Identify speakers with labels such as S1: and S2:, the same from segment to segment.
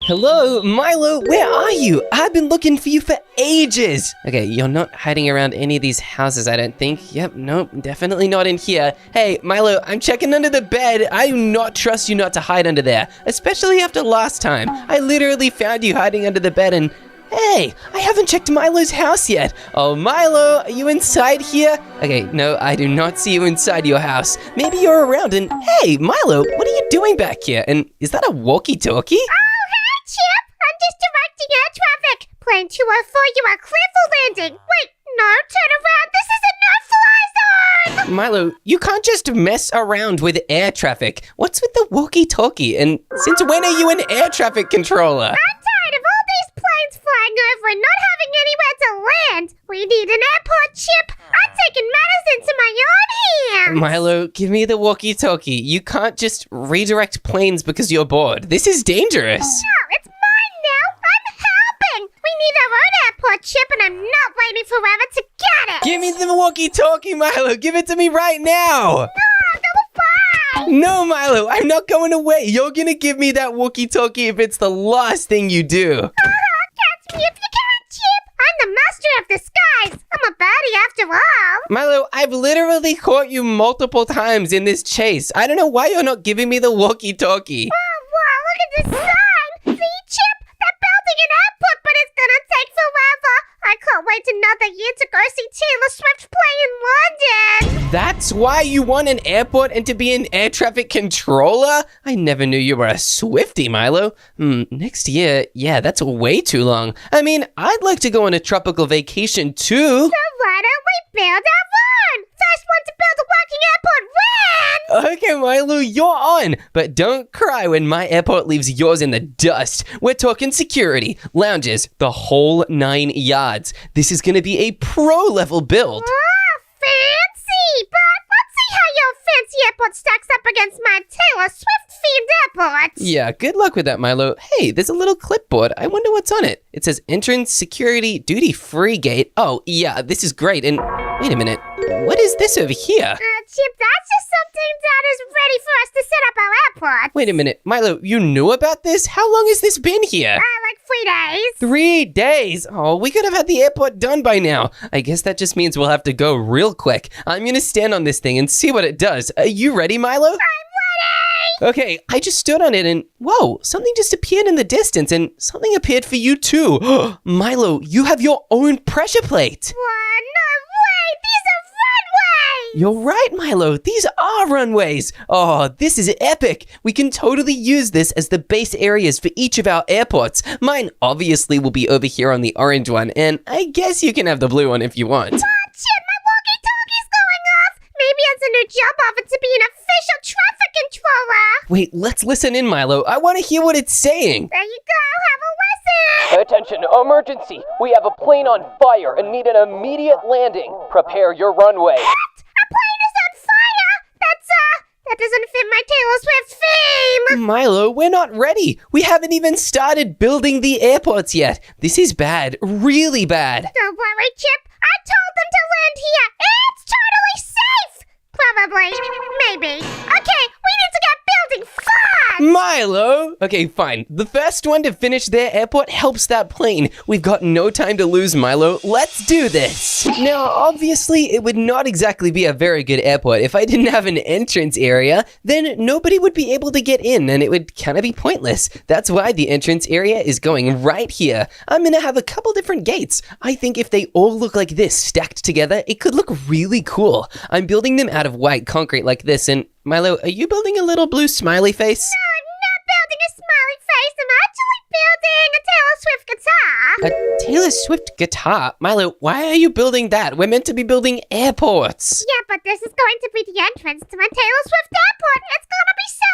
S1: Hello, Milo, where are you? I've been looking for you for ages. Okay, you're not hiding around any of these houses, I don't think. Yep, nope, definitely not in here. Hey, Milo, I'm checking under the bed. I do not trust you not to hide under there, especially after last time. I literally found you hiding under the bed and... Hey, I haven't checked Milo's house yet. Oh, Milo, are you inside here? Okay, no, I do not see you inside your house. Maybe you're around and... Hey, Milo, what are you doing back here? And is that a walkie-talkie?
S2: Chip, I'm just directing air traffic. Plane 204, you are clear for landing. Wait, no, turn around. This is a no-fly zone.
S1: Milo, you can't just mess around with air traffic. What's with the walkie-talkie? And since when are you an air traffic controller?
S2: I'm tired of all these planes flying over and not having anywhere to land. We need an airport, Chip. I'm taking matters into my own hands.
S1: Milo, give me the walkie-talkie. You can't just redirect planes because you're bored. This is dangerous.
S2: No, it's mine now. I'm helping. We need our own airport, Chip, and I'm not waiting forever to get it.
S1: Give me the walkie-talkie, Milo. Give it to me right now.
S2: No,
S1: No, Milo, I'm not going away. You're gonna give me that walkie-talkie if it's the last thing you do.
S2: catch me if you can, Chip. I'm the master of disguise. I'm a baddie after all.
S1: Milo, I've literally caught you multiple times in this chase. I don't know why you're not giving me the walkie-talkie.
S2: Wow, look at this sign. See, Chip? They're building an airport, but it's gonna take forever. I can't wait another year to go see Taylor Swift play in London.
S1: That's why you want an airport and to be an air traffic controller? I never knew you were a Swiftie, Milo. Next year, yeah, that's way too long. I mean, I'd like to go on a tropical vacation too.
S2: So why don't we build our own? First one to build a working airport wins!
S1: Okay, Milo, you're on. But don't cry when my airport leaves yours in the dust. We're talking security, lounges, the whole 9 yards. This is gonna be a pro-level build.
S2: Oh, fancy! But let's see how your fancy airport stacks up against my Taylor Swift-themed airport.
S1: Yeah, good luck with that, Milo. Hey, there's a little clipboard. I wonder what's on it. It says entrance, security, duty-free gate. Oh, yeah, this is great. And wait a minute. What is this over here?
S2: Chip, that's just something that is ready for us to set up our airport.
S1: Wait a minute. Milo, you knew about this? How long has this been here?
S2: Like 3 days.
S1: 3 days? Oh, we could have had the airport done by now. I guess that just means we'll have to go real quick. I'm gonna stand on this thing and see what it does. Are you ready, Milo?
S2: I'm ready!
S1: Okay, I just stood on it and whoa, something just appeared in the distance and something appeared for you too. Milo, you have your own pressure plate.
S2: What? No way! These are runways!
S1: You're right, Milo. These are runways. Oh, this is epic. We can totally use this as the base areas for each of our airports. Mine obviously will be over here on the orange one, and I guess you can have the blue one if you want.
S2: Chip, my walkie-talkie's going off! Maybe it's a new job offer to be an official traffic controller!
S1: Wait, let's listen in, Milo. I want to hear what it's saying.
S2: There you go, have a listen!
S1: Attention, emergency. We have a plane on fire and need an immediate landing. Prepare your runway.
S2: What? A plane is on fire? That doesn't fit my Taylor Swift theme!
S1: Milo, we're not ready. We haven't even started building the airports yet. This is bad, really bad.
S2: Don't worry, Chip. I told them to land here. It's totally safe! Probably. Maybe. Okay, we need to get building fast!
S1: Milo! Okay, fine. The first one to finish their airport helps that plane. We've got no time to lose, Milo. Let's do this. Now, obviously, it would not exactly be a very good airport. If I didn't have an entrance area, then nobody would be able to get in, and it would kind of be pointless. That's why the entrance area is going right here. I'm gonna have a couple different gates. I think if they all look like this, stacked together, it could look really cool. I'm building them out of white concrete like this, and Milo, are you building a little blue smiley face?
S2: No, I'm not building a smiley face. I'm actually building a Taylor Swift guitar.
S1: A Taylor Swift guitar? Milo, why are you building that? We're meant to be building airports.
S2: Yeah, but this is going to be the entrance to my Taylor Swift airport. It's gonna be so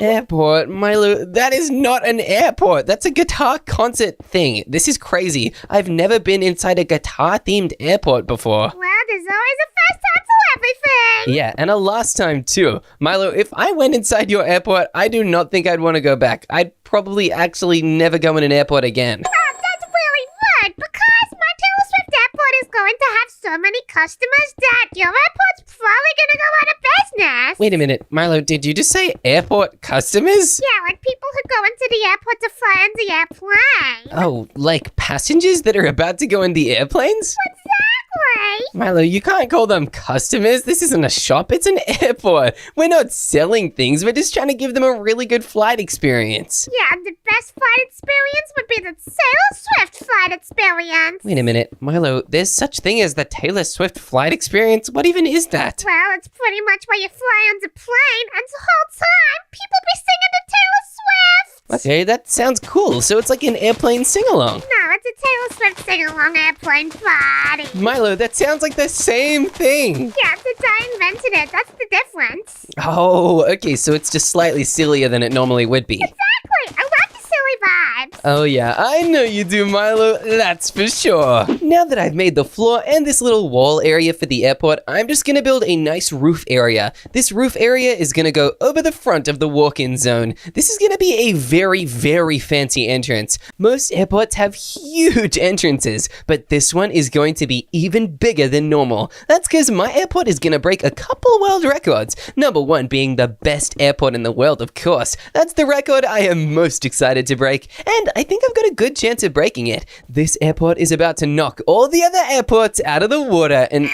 S2: amazing.
S1: Airport? Milo, that is not an airport. That's a guitar concert thing. This is crazy. I've never been inside a guitar-themed airport before.
S2: Well, there's always a first time for everything.
S1: Yeah, and a last time too. Milo, if I went inside your airport, I do not think I'd want to go back. I'd probably actually never go in an airport again.
S2: That's really rude because my Taylor Swift airport is going going to have so many customers that your airport's probably gonna go out of business.
S1: Wait a minute, Milo, did you just say airport customers?
S2: Yeah, like people who go into the airport to fly in the airplane.
S1: Oh, like passengers that are about to go in the airplanes?
S2: Exactly.
S1: Milo, you can't call them customers. This isn't a shop, it's an airport. We're not selling things, we're just trying to give them a really good flight experience.
S2: Yeah, the best flight experience would be the Taylor Swift flight experience.
S1: Wait a minute, Milo, there's such thing as the Taylor Swift flight experience? What even is that?
S2: Well, it's pretty much where you fly on the plane and the whole time people be singing to Taylor Swift.
S1: Okay, that sounds cool. So it's like an airplane sing-along.
S2: No, it's a Taylor Swift sing-along airplane party.
S1: Milo, that sounds like the same thing.
S2: Yeah, since I invented it, that's the difference.
S1: Oh, okay, so it's just slightly sillier than it normally would be.
S2: Exactly, I love the silly vibes.
S1: Oh yeah, I know you do, Milo, that's for sure. Now that I've made the floor and this little wall area for the airport, I'm just gonna build a nice roof area. This roof area is gonna go over the front of the walk-in zone. This is gonna be a very, very fancy entrance. Most airports have huge entrances, but this one is going to be even bigger than normal. That's because my airport is gonna break a couple world records. Number one being the best airport in the world, of course. That's the record I am most excited to break, and I think I've got a good chance of breaking it. This airport is about to knock all the other airports out of the water, and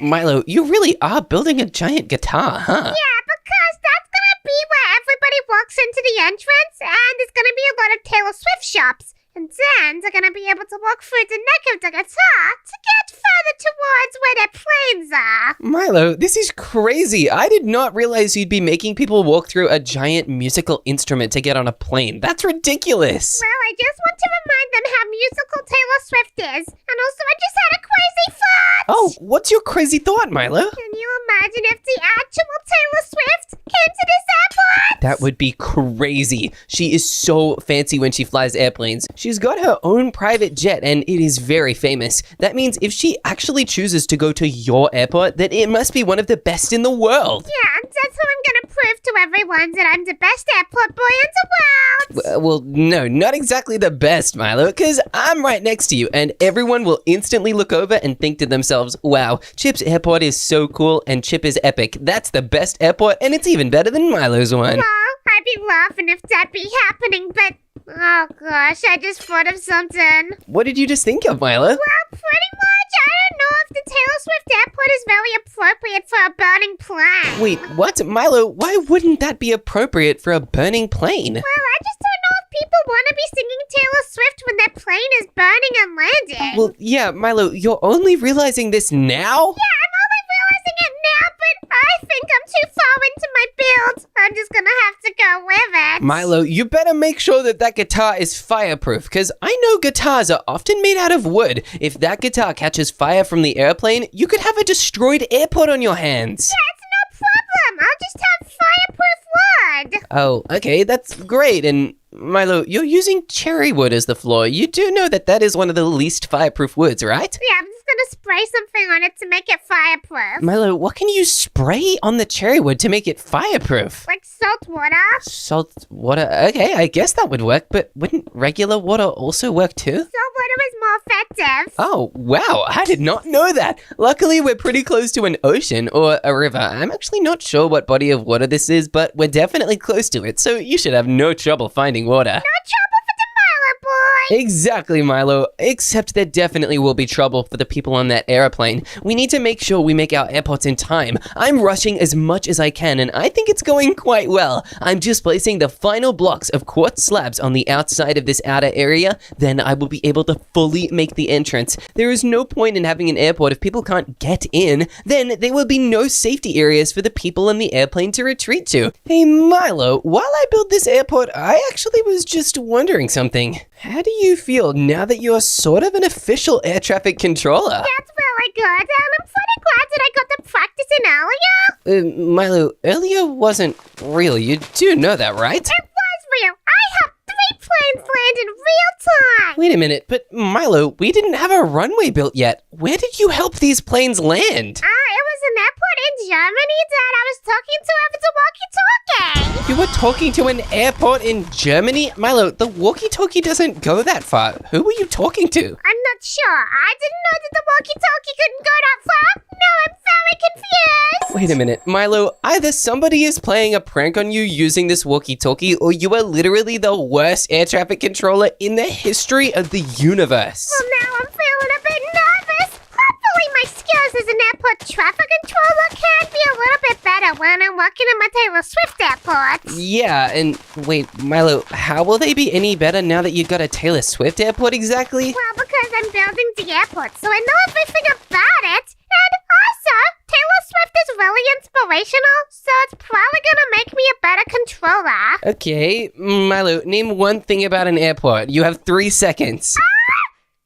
S1: Milo, you really are building a giant guitar, huh?
S2: Yeah, because that's gonna be where everybody walks into the entrance, and there's gonna be a lot of Taylor Swift shops. And then they're gonna be able to walk through the neck of the guitar to get further towards where their planes are.
S1: Milo, this is crazy. I did not realize you'd be making people walk through a giant musical instrument to get on a plane. That's ridiculous.
S2: Well, I just want to remind them how musical Taylor Swift is. And also, I just had a crazy thought.
S1: Oh, what's your crazy thought, Milo?
S2: Can you imagine if the actual Taylor Swift came to this airport?
S1: That would be crazy. She is so fancy when she flies airplanes. She's got her own private jet and it is very famous. That means if she actually chooses to go to your airport, then it must be one of the best in the world.
S2: Yeah, and that's how I'm gonna prove to everyone that I'm the best airport boy in the world.
S1: Well, no, not exactly the best, Milo, because I'm right next to you and everyone will instantly look over and think to themselves, wow, Chip's airport is so cool and Chip is epic. That's the best airport and it's even better than Milo's one.
S2: Well, I'd be laughing if that be happening, but oh gosh, I just thought of something.
S1: What did you just think of, Milo?
S2: Well, pretty much, I don't know if the Taylor Swift airport is very appropriate for a burning plane.
S1: Wait, what? Milo, why wouldn't that be appropriate for a burning plane?
S2: Well, I just don't know if people want to be singing Taylor Swift when their plane is burning and landing.
S1: Well, yeah, Milo, you're only realizing this now?
S2: Yeah, I'm only realizing it now, but I think I'm too far into my build. I'm just gonna have to go with it.
S1: Milo, you better make sure that that guitar is fireproof, because I know guitars are often made out of wood. If that guitar catches fire from the airplane, you could have a destroyed airport on your hands.
S2: Yeah, it's no problem. I'll just have fireproof wood.
S1: Oh, okay, that's great. And Milo, you're using cherry wood as the floor. You do know that that is one of the least fireproof woods, right?
S2: Yeah, I'm just gonna spray something on it to make it fireproof.
S1: Milo, what can you spray on the cherry wood to make it fireproof?
S2: Like salt water.
S1: Salt water? Okay, I guess that would work, but wouldn't regular water also work too?
S2: Salt water is more effective.
S1: Oh, wow, I did not know that. Luckily, we're pretty close to an ocean or a river. I'm actually not sure what body of water this is, but we're definitely close to it, so you should have no trouble finding water.
S2: No trouble for the Milo boy.
S1: Exactly, Milo, except there definitely will be trouble for the people on that airplane. We need to make sure we make our airports in time. I'm rushing as much as I can, and I think it's going quite well. I'm just placing the final blocks of quartz slabs on the outside of this outer area, then I will be able to fully make the entrance. There is no point in having an airport if people can't get in, then there will be no safety areas for the people in the airplane to retreat to. Hey Milo, while I build this airport, I actually was just wondering something. How do you feel now that you're sort of an official air traffic controller?
S2: That's really good, and I'm pretty glad that I got to practice in earlier.
S1: Milo, earlier wasn't real. You do know that, right?
S2: It was real. I have 3 planes land in real time.
S1: Wait a minute, but Milo, we didn't have a runway built yet. Where did you help these planes land?
S2: It was an airport in Germany that I was talking to over the walkie-talkie.
S1: You were talking to an airport in Germany? Milo, the walkie-talkie doesn't go that far. Who were you talking to?
S2: I'm not not sure. I didn't know that the walkie-talkie couldn't go that far. Now I'm very confused.
S1: Wait a minute, Milo, either somebody is playing a prank on you using this walkie-talkie, or you are literally the worst air traffic controller in the history of the universe.
S2: Well, now I'm feeling a bit nervous. Hopefully my skills as an airport traffic controller can be a little bit better when I'm working in my Taylor Swift airport.
S1: Yeah, and wait, Milo, how will they be any better now that you got a Taylor Swift airport exactly?
S2: Well, because I'm building the airport, so I know everything about it. And also, Taylor Swift is really inspirational, so it's probably gonna make me a better controller.
S1: Okay, Milo, name one thing about an airport. You have 3 seconds.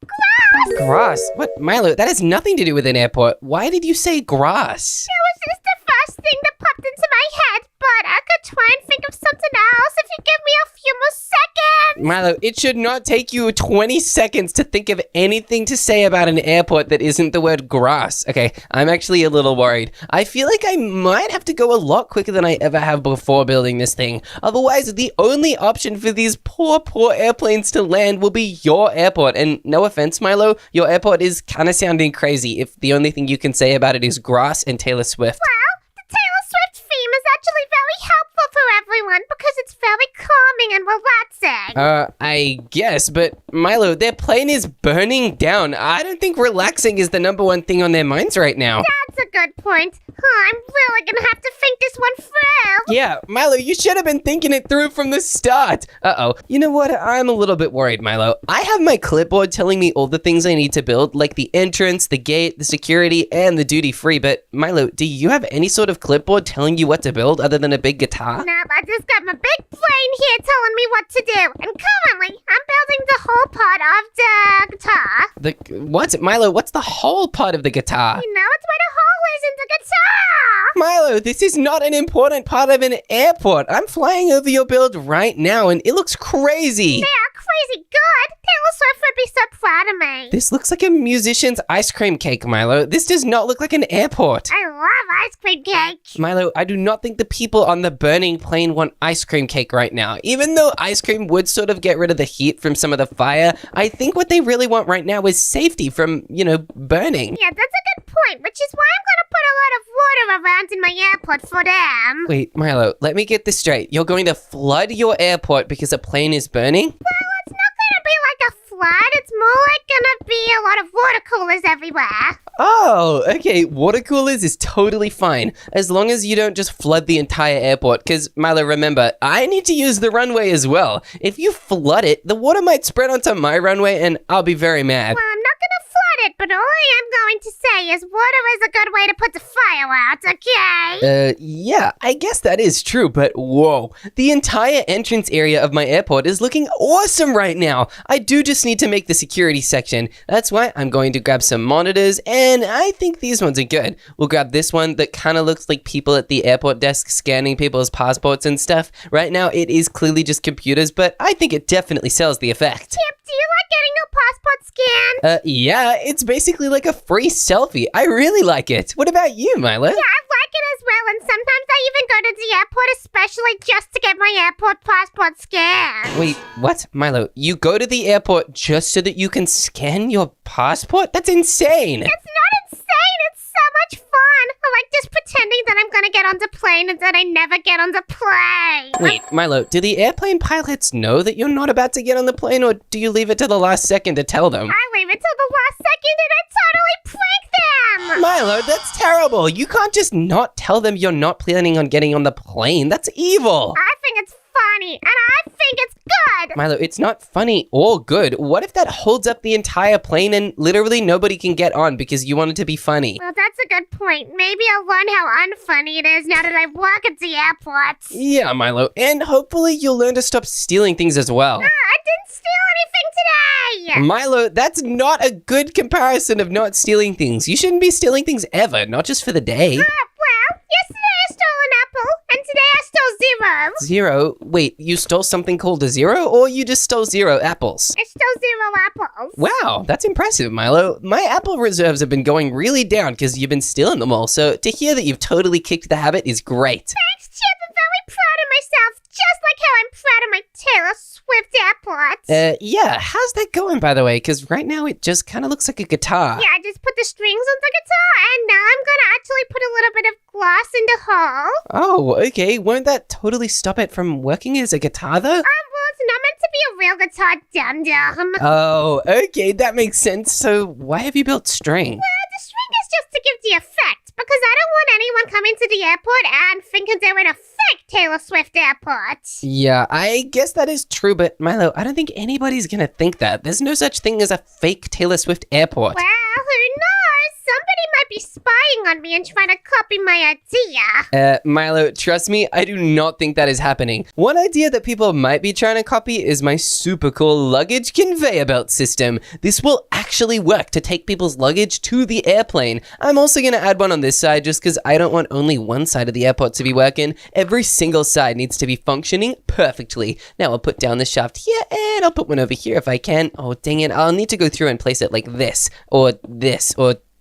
S2: Grass!
S1: Grass? What, Milo, that has nothing to do with an airport. Why did you say grass?
S2: It was just the first thing that popped into my head, but I could try and think of something else if you give me a few more seconds.
S1: Milo, it should not take you 20 seconds to think of anything to say about an airport that isn't the word grass. Okay, I'm actually a little worried. I feel like I might have to go a lot quicker than I ever have before building this thing. Otherwise, the only option for these poor airplanes to land will be your airport. And no offense, Milo, your airport is kind of sounding crazy if the only thing you can say about it is grass and Taylor Swift.
S2: Well, the Taylor Swift theme is actually very helpful for everyone because it's very calming and relaxing.
S1: I guess, but Milo, their plane is burning down. I don't think relaxing is the #1 thing on their minds right now.
S2: That's a good point. I'm really gonna have to think this one through.
S1: Yeah, Milo, you should have been thinking it through from the start. Uh-oh. You know what? I'm a little bit worried, Milo. I have my clipboard telling me all the things I need to build, like the entrance, the gate, the security, and the duty-free, but Milo, do you have any sort of clipboard telling you what to build other than a big guitar?
S2: Nope, I just got my big brain here telling me what to do. And currently, I'm building the whole part of the guitar.
S1: What? Milo, what's the whole part of the guitar?
S2: You know, it's where the hole is in the guitar.
S1: Milo, this is not an important part of an airport. I'm flying over your build right now, and it looks crazy.
S2: Yeah, crazy good. Taylor Swift would be so proud of me.
S1: This looks like a musician's ice cream cake, Milo. This does not look like an airport.
S2: I love ice cream cake.
S1: Milo, I do not think the people on the burning plane want ice cream cake right now. Even though ice cream would sort of get rid of the heat from some of the fire, I think what they really want right now is safety from, burning.
S2: Yeah, that's a good point, which is why I'm gonna put a lot of water around in my airport for them.
S1: Wait, Milo, let me get this straight. You're going to flood your airport because a plane is burning?
S2: Well, it's not gonna be like a flood. It's more like gonna be a lot of water coolers everywhere.
S1: Oh, okay. Water coolers is totally fine, as long as you don't just flood the entire airport, because, Milo, remember, I need to use the runway as well. If you flood it, the water might spread onto my runway, and I'll be very mad.
S2: Well, I'm not gonna flood it, but all I am going to say is water is a good way to put the fire out, okay?
S1: Yeah, I guess that is true, but whoa. The entire entrance area of my airport is looking awesome right now. I do just need to make the security section. That's why I'm going to grab some monitors, and I think these ones are good. We'll grab this one that kind of looks like people at the airport desk scanning people's passports and stuff. Right now, it is clearly just computers, but I think it definitely sells the effect.
S2: Tip, do you like getting your passport scanned?
S1: Yeah, it's basically like a free selfie. I really like it. What about you, Milo?
S2: Yeah, I like it as well, and sometimes I even go to the airport especially just to get my airport passport scanned.
S1: Wait, what? Milo, you go to the airport just so that you can scan your passport? That's insane!
S2: It's not insane, it's so much fun. I like just pretending that I'm gonna get on the plane and that I never get on the plane.
S1: Wait, Milo, do the airplane pilots know that you're not about to get on the plane, or do you leave it to the last second to tell them?
S2: I leave it till the last second and I totally prank them.
S1: Milo, that's terrible. You can't just not tell them you're not planning on getting on the plane. That's evil.
S2: I think it's funny, and I think it's good.
S1: Milo, it's not funny or good. What if that holds up the entire plane and literally nobody can get on because you want it to be funny?
S2: Well, that's a good point. Maybe I'll learn how unfunny it is now that I work at the airport.
S1: Yeah, Milo, and hopefully you'll learn to stop stealing things as well.
S2: I didn't steal anything today.
S1: Milo, that's not a good comparison of not stealing things. You shouldn't be stealing things ever, not just for the day.
S2: Well, yesterday I stole an apple, and today I stole 0.
S1: 0? Wait, you stole something called a 0, or you just stole 0 apples?
S2: I stole 0 apples.
S1: Wow, that's impressive, Milo. My apple reserves have been going really down because you've been stealing them all, so to hear that you've totally kicked the habit is great.
S2: Thanks, Chip. I'm very proud of myself, just like how I'm proud of my Taylor Swift Swift Airport.
S1: Yeah, how's that going, by the way? Because right now it just kind of looks like a guitar.
S2: Yeah, I just put the strings on the guitar, and now I'm gonna actually put a little bit of glass in the hole.
S1: Oh, okay. Won't that totally stop it from working as a guitar, though?
S2: Well, it's not meant to be a real guitar, dum-dum.
S1: Oh, okay, that makes sense. So why have you built string?
S2: The string is just to give the effect, because I don't want anyone coming to the airport and thinking they're in a fake Taylor Swift airport.
S1: Yeah, I guess that is true, but Milo, I don't think anybody's gonna think that. There's no such thing as a fake Taylor Swift airport.
S2: Well, who knows? Somebody might be spying on me and trying to copy my idea.
S1: Milo, trust me, I do not think that is happening. One idea that people might be trying to copy is my super cool luggage conveyor belt system. This will actually work to take people's luggage to the airplane. I'm also gonna add one on this side just because I don't want only one side of the airport to be working. Every single side needs to be functioning perfectly. Now I'll put down the shaft here and I'll put one over here if I can. Oh, dang it. I'll need to go through and place it like this, or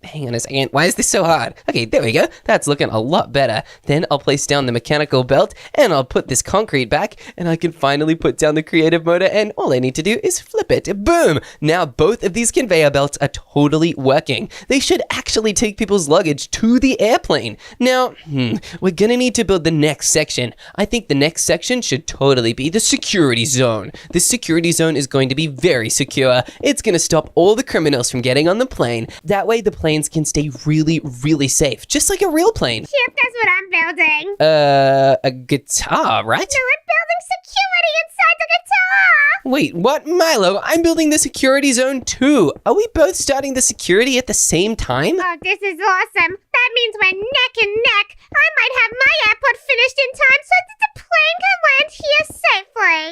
S1: hang on a second. Why is this so hard? Okay, there we go. That's looking a lot better. Then I'll place down the mechanical belt and I'll put this concrete back and I can finally put down the creative motor and all I need to do is flip it. Boom! Now both of these conveyor belts are totally working. They should actually take people's luggage to the airplane. Now, we're gonna need to build the next section. I think the next section should totally be the security zone. This security zone is going to be very secure. It's gonna stop all the criminals from getting on the plane. That way the planes can stay really, really safe, just like a real plane.
S2: Yep, that's what I'm building.
S1: A guitar, right?
S2: No, I'm building security inside the guitar.
S1: Wait, what? Milo, I'm building the security zone too. Are we both starting the security at the same time?
S2: Oh, this is awesome. That means we're neck and neck. I might have my airport finished in time so that the plane can land here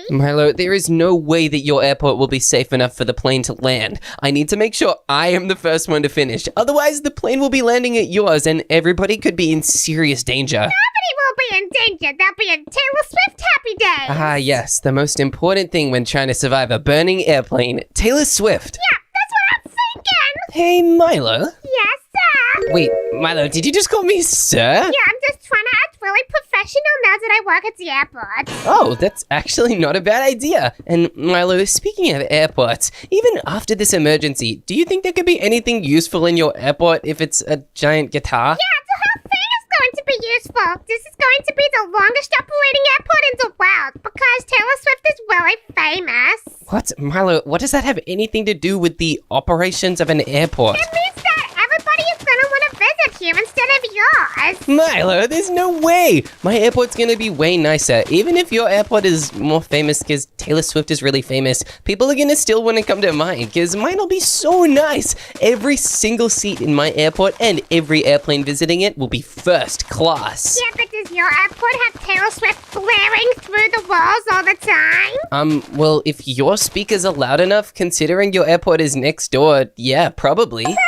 S2: safely.
S1: Milo, there is no way that your airport will be safe enough for the plane to land. I need to make sure I am the first one to finish. Otherwise, the plane will be landing at yours and everybody could be in serious danger.
S2: Nobody will be in danger. They'll be in Taylor Swift happy days.
S1: Ah, yes, the most important thing when trying to survive a burning airplane, Taylor Swift.
S2: Yeah, that's what I'm thinking.
S1: Hey, Milo.
S2: Yes, sir.
S1: Wait, Milo, did you just call me sir?
S2: Yeah, I'm just trying to act really professional now that I work at the airport.
S1: Oh, that's actually not a bad idea. And Milo, speaking of airports, even after this emergency, do you think there could be anything useful in your airport if it's a giant guitar?
S2: Yeah, the whole thing is going to be useful. This is going to be the longest operating airport in the world because Taylor Swift is really famous.
S1: What? Milo, what does that have anything to do with the operations of an airport?
S2: It means that everybody is going to want to visit here instead of yours.
S1: Milo, there's no way! My airport's gonna be way nicer. Even if your airport is more famous because Taylor Swift is really famous, people are gonna still want to come to mine because mine will be so nice. Every single seat in my airport and every airplane visiting it will be first class.
S2: Yeah, but does your airport have Taylor Swift blaring through the walls all the time?
S1: Well, if your speakers are loud enough, considering your airport is next door, yeah, probably.
S2: That's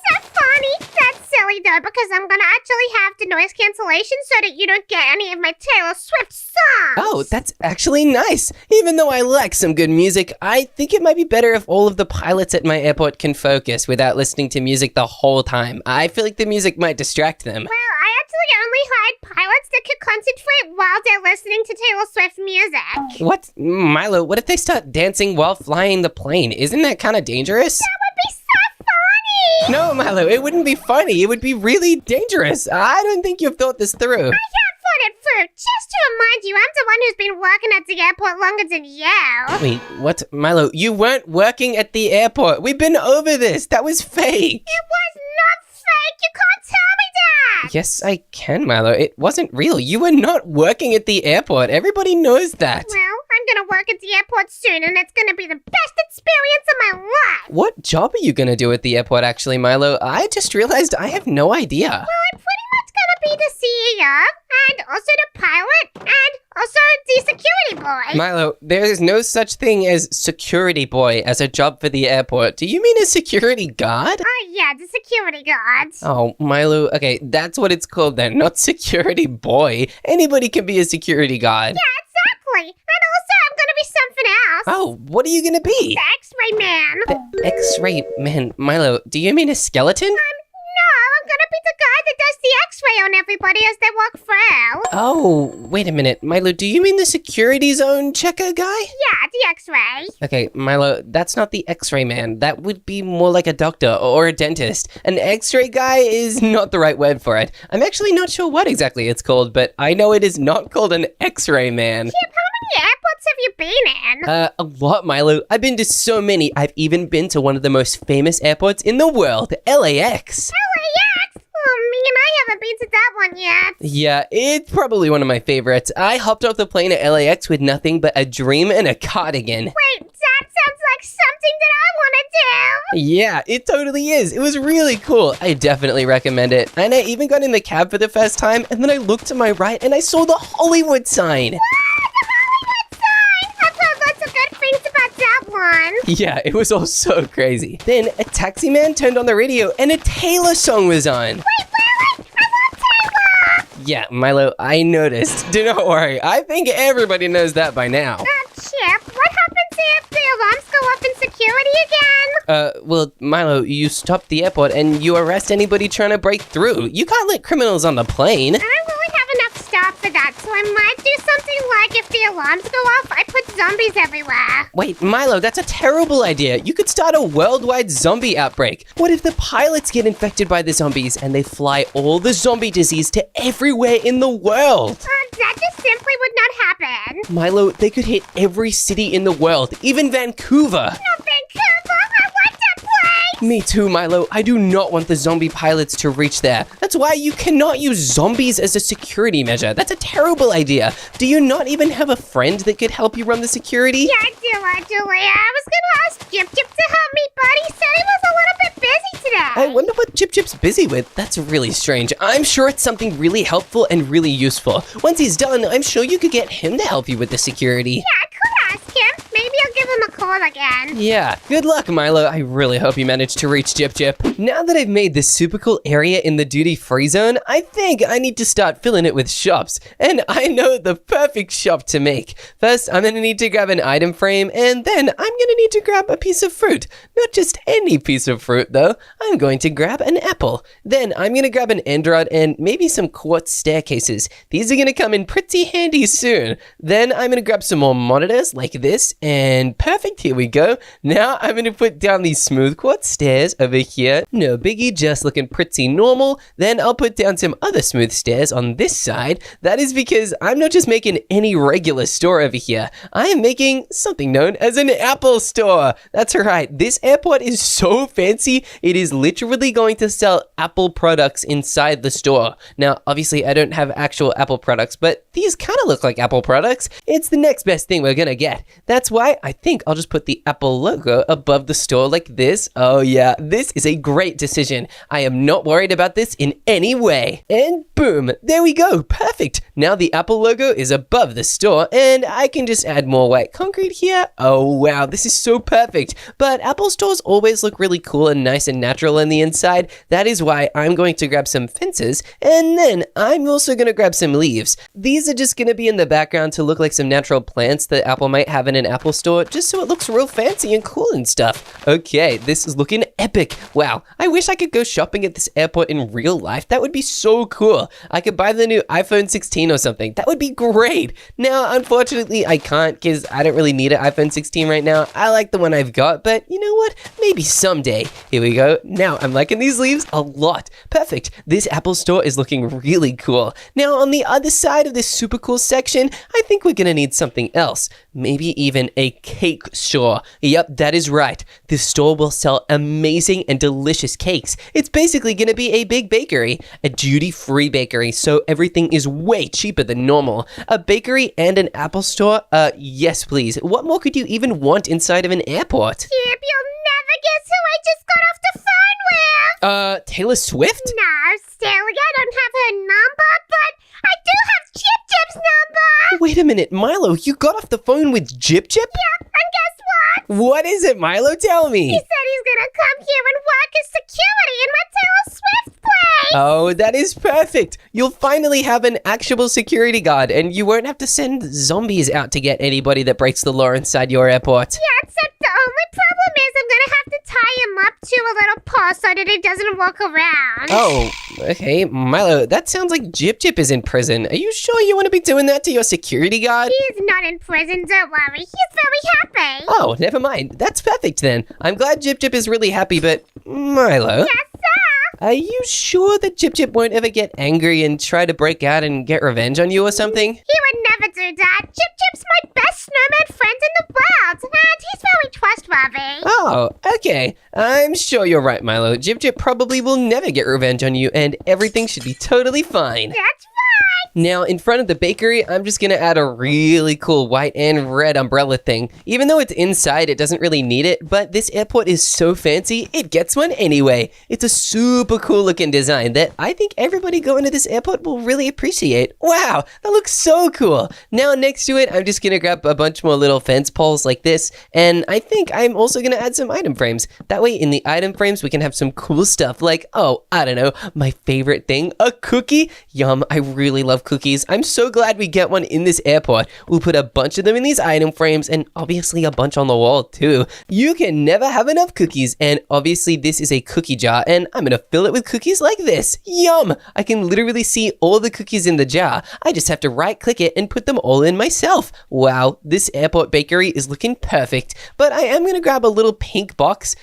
S2: so funny. That's silly though, because I'm gonna actually have the noise cancellation so that you don't get any of my Taylor Swift songs.
S1: Oh, that's actually nice. Even though I like some good music, I think it might be better if all of the pilots at my airport can focus without listening to music the whole time. I feel like the music might distract them.
S2: Well, I actually only hired pilots that could concentrate while they're listening to Taylor Swift music.
S1: What? Milo, what if they start dancing while flying the plane? Isn't that kind of dangerous?
S2: That would be so funny.
S1: No, Milo, it wouldn't be funny. It would be really dangerous. I don't think you've thought this through.
S2: I have thought it through. Just to remind you, I'm the one who's been working at the airport longer than you.
S1: Wait, what? Milo, you weren't working at the airport. We've been over this. That was fake.
S2: It was not fake. You can't tell me that.
S1: Yes, I can, Milo. It wasn't real. You were not working at the airport. Everybody knows that.
S2: Well, I'm gonna work at the airport soon, and it's gonna be the best experience of my life.
S1: What job are you going to do at the airport, actually, Milo? I just realized I have no idea.
S2: Well, I'm pretty much gonna be the CEO, and also the pilot, and also the security boy.
S1: Milo, there is no such thing as security boy as a job for the airport. Do you mean a security guard?
S2: Oh yeah, the security guards.
S1: Oh, Milo, okay, that's what it's called then, not security boy. Anybody can be a security guard.
S2: Yeah, exactly. And also, I'm gonna be something else.
S1: Oh, what are you gonna be?
S2: The X-ray man.
S1: The X-ray man. Milo, do you mean a skeleton?
S2: No, I'm gonna be the guy that does the x-ray on everybody as they walk through.
S1: Oh, wait a minute. Milo, do you mean the security zone checker guy?
S2: Yeah, the x-ray.
S1: Okay, Milo, that's not the x-ray man. That would be more like a doctor or a dentist. An x-ray guy is not the right word for it. I'm actually not sure what exactly it's called, but I know it is not called an x-ray man.
S2: Chip, how many airports have you been in?
S1: A lot, Milo. I've been to so many. I've even been to one of the most famous airports in the world, LAX.
S2: LAX? Oh, man, I haven't been to that one yet.
S1: Yeah, it's probably one of my favorites. I hopped off the plane at LAX with nothing but a dream and a cardigan.
S2: Wait, that sounds like something that I want to do.
S1: Yeah, it totally is. It was really cool. I definitely recommend it. And I even got in the cab for the first time, and then I looked to my right and I saw the Hollywood sign.
S2: The Hollywood sign! I've heard lots of good things about that one.
S1: Yeah, it was all so crazy. Then a taxi man turned on the radio and a Taylor song was on.
S2: Wait, really? I love Taylor!
S1: Yeah, Milo, I noticed. Do not worry. I think everybody knows that by now.
S2: Chip, what happens if the alarms go off in security again?
S1: Well, Milo, you stop the airport and you arrest anybody trying to break through. You can't let criminals on the plane.
S2: I don't really have enough staff for that, so I might do something like if the alarms go off, I put zombies everywhere.
S1: Wait, Milo, that's a terrible idea. You could start a worldwide zombie outbreak. What if the pilots get infected by the zombies and they fly all the zombie disease to everywhere in the world?
S2: That just simply would not happen.
S1: Milo, they could hit every city in the world, even Vancouver.
S2: No, Vancouver, I want that place.
S1: Me too, Milo. I do not want the zombie pilots to reach there. That's why you cannot use zombies as a security measure. That's a terrible idea. Do you not even have a friend that could help you run the security?
S2: Yeah, I do, actually. I was gonna ask Jip to help me, but he said he was a little bit busy today.
S1: I wonder what Chip's busy with. That's really strange. I'm sure it's something really helpful and really useful. Once he's done, I'm sure you could get him to help you with the security.
S2: Yeah, I could ask him. Maybe I'll give him a call again.
S1: Yeah, good luck, Milo. I really hope you manage to reach Chip. Now that I've made this super cool area in the duty-free zone, I think I need to start filling it with shops. And I know the perfect shop to make. First, I'm gonna need to grab an item frame, and then I'm gonna need to grab a piece of fruit. Not just any piece of fruit, though. I'm going to grab an apple. Then I'm gonna grab an end rod and maybe some quartz staircases. These are gonna come in pretty handy soon. Then I'm gonna grab some more monitors like this, and perfect, here we go. Now I'm gonna put down these smooth quartz stairs over here. No biggie, just looking pretty normal. Then I'll put down some other smooth stairs on this side. That is because I'm not just making any regular store over here. I am making something known as an Apple store. That's right, this airport is so fancy, it is literally going to sell Apple products inside the store. Now, obviously I don't have actual Apple products, but these kind of look like Apple products. It's the next best thing we're gonna get. That's why I think I'll just put the Apple logo above the store like this. Oh yeah, this is a great decision. I am not worried about this in any way. And boom, there we go, perfect. Now the Apple logo is above the store and I can just add more white concrete here. Oh wow, this is so perfect. But Apple stores always look really cool and nice and natural on the inside. That is why I'm going to grab some fences and then I'm also going to grab some leaves. These are just going to be in the background to look like some natural plants that Apple might have in an Apple store, just so it looks real fancy and cool and stuff. Okay, this is looking epic. Wow, I wish I could go shopping at this airport in real life. That would be so cool. I could buy the new iPhone 16 or something. That would be great. Now, unfortunately, I can't because I don't really need an iPhone 16 right now. I like the one I've got, but you know what? Maybe someday. Here we go. Now, I'm liking these leaves a lot. Perfect. This Apple store is looking really cool. Now, on the other side of this super cool section, I think we're gonna need something else. Maybe even a cake store. Yep, that is right. This store will sell amazing and delicious cakes. It's basically gonna be a big bakery, a duty-free bakery, so everything is way cheaper than normal. A bakery and an Apple store? Yes please. What more could you even want inside of an airport?
S2: Chip, you'll never guess who I just got off the phone with.
S1: Taylor Swift?
S2: No, silly, I don't have her number, but I do have Chip's number.
S1: Wait a minute, Milo, you got off the phone with Jip?
S2: Yep, and guess what?
S1: What is it, Milo? Tell me.
S2: He said he's gonna come here and work as security in my Taylor Swift place.
S1: Oh, that is perfect. You'll finally have an actual security guard, and you won't have to send zombies out to get anybody that breaks the law inside your airport.
S2: Yeah, except the only problem is I'm gonna have to tie him him up to a little pole so that he doesn't walk around.
S1: Oh, okay, Milo, that sounds like Jip Jip is in prison. Are you sure you want to be doing that to your security guard?
S2: He's not in prison, don't worry. He's very happy.
S1: Oh, never mind. That's perfect then. I'm glad Jip Jip is really happy, but Milo,
S2: Yes, sir.
S1: are you sure that Jip Jip won't ever get angry and try to break out and get revenge on you or something?
S2: He would never do that. Jip Jip's my best snowman friend in the world, and he's very trustworthy.
S1: Oh, okay. I'm sure you're right, Milo. Jip Jip probably will never get revenge on you, and everything should be totally fine.
S2: That's right.
S1: Now, in front of the bakery, I'm just gonna add a really cool white and red umbrella thing. Even though it's inside, it doesn't really need it, but this airport is so fancy, it gets one anyway. It's a super cool looking design that I think everybody going to this airport will really appreciate. Wow, that looks so cool. Now, next to it, I'm just gonna grab a bunch more little fence poles like this, and I think I'm also gonna add some item frames. That way, in the item frames, we can have some cool stuff like, oh, I don't know, my favorite thing, a cookie. Yum, I really love cookies. I'm so glad we get one in this airport. We'll put a bunch of them in these item frames and obviously a bunch on the wall too. You can never have enough cookies, and obviously this is a cookie jar and I'm gonna fill it with cookies like this. Yum! I can literally see all the cookies in the jar. I just have to right click it and put them all in myself. Wow, this airport bakery is looking perfect, but I am gonna grab a little pink box.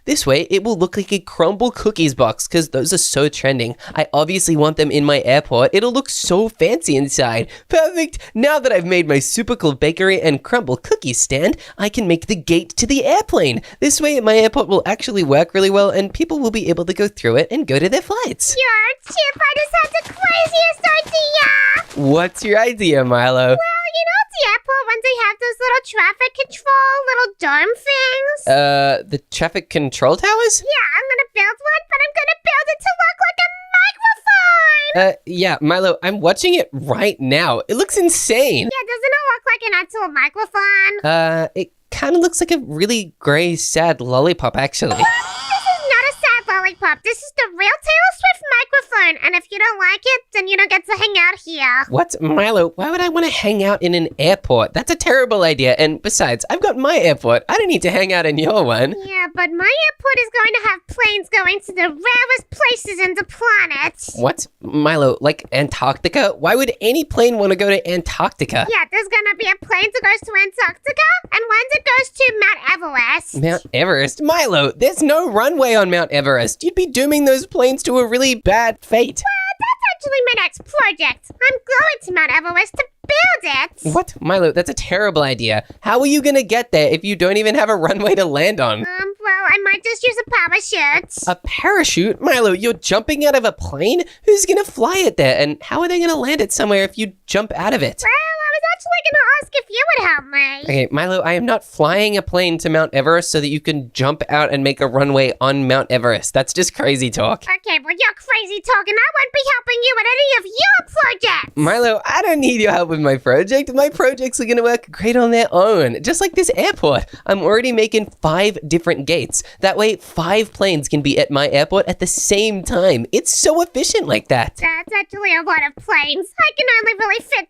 S1: This way it will look like a crumble cookies box because those are so trending. I obviously want them in my airport. It'll look so fancy inside. Perfect! Now that I've made my super cool bakery and crumble cookie stand, I can make the gate to the airplane. This way my airport will actually work really well and people will be able to go through it and go to their flights.
S2: Your Chip, I just had the craziest idea.
S1: What's your idea, Milo?
S2: Well, you know at the airport when they have those little traffic control, little dome things?
S1: The traffic control towers?
S2: Yeah, I'm gonna build one, but I'm gonna build it to look like a microphone.
S1: Yeah, Milo, I'm watching it right now. It looks insane.
S2: Yeah, doesn't it look like an actual microphone?
S1: It kind of looks like a really gray, sad lollipop, actually.
S2: This is not a sad lollipop. This is the real Taylor Swift microphone. And if you don't like it, then you don't get to hang out here.
S1: What? Milo, why would I want to hang out in an airport? That's a terrible idea. And besides, I've got my airport. I don't need to hang out in your one.
S2: Yeah, but my airport is going to have planes going to the rarest places in the planet.
S1: What? Milo, like Antarctica? Why would any plane want to go to Antarctica?
S2: Yeah, there's gonna be a plane that goes to Antarctica and one that goes to Mount Everest.
S1: Mount Everest? Milo, there's no runway on Mount Everest. You'd be dooming those planes to a really bad fate.
S2: That's actually my next project. I'm going to Mount Everest to build it.
S1: What? Milo, that's a terrible idea. How are you gonna get there if you don't even have a runway to land on?
S2: Well, I might just use a parachute.
S1: A parachute? Milo, you're jumping out of a plane? Who's gonna fly it there? And how are they gonna land it somewhere if you jump out of it?
S2: Well, I was actually gonna ask if you would help me.
S1: Okay, Milo, I am not flying a plane to Mount Everest so that you can jump out and make a runway on Mount Everest. That's just crazy talk.
S2: Okay, well, you're crazy talking. I won't be helping you with any of your projects.
S1: Milo, I don't need your help with my project. My projects are gonna work great on their own. Just like this airport. I'm already making 5 different gates. That way, 5 planes can be at my airport at the same time. It's so efficient like that.
S2: That's actually a lot of planes. I can only really fit